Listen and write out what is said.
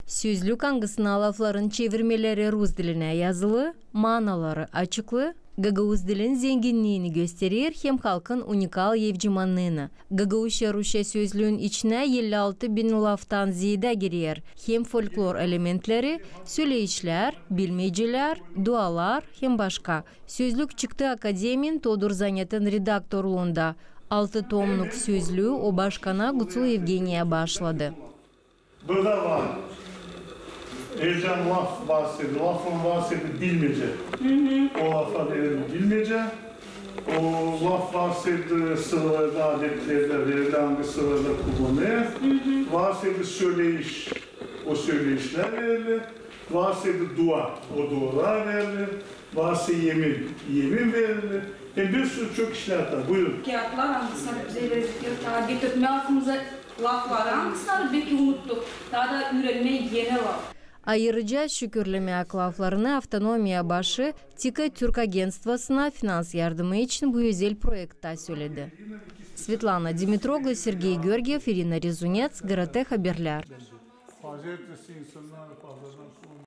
Sözlük аңгысына lafların çevirmeleri Rus diline yazılı, manaları açıklı, Gagavuz dilin zenginliğini gösterir hem halkın unikal evcimanlığını. Gagavuzca Rusça sözlüğün içine 56 bin laftan ziyade girer. Hem folklor elementleri, söyleyişler, bilmeceler, dualar hem başka. Sözlük çıktı Akademi'nin Todur Zanyat'ın redaktorluğunda. 6 tomluk sözlüğü o başkana Gutul Evgeni'ye başladı. Burada var. Ercan laf bahsediyor. Lafın bahsediyor bilmece. O lafa verir bilmece. O laf bahsediyor sıralarda, adetlerde, verilen hangi sırada kullanıyor. Bahsediyor söyleyiş, o söyleyişler verilir. Bahsediyor dua, o dualar verilir. Bahsediyor yemin verilir. Bir sürü çok işler var. Buyurun. Kağıtlar hangisi bize verirken daha getirtme aklımıza laflar hangisi belki unuttuk. Daha da öğrenmeye yeni laf. Ayrıca şükürleme laflarını Avtonomiya başı TİKA Türk Agentvası'na finans yardımı için bu özel projekte söyledi. Svetlana Dimitroglu, Sergey Georgiev, Irina Rezunets, GRT Haberler.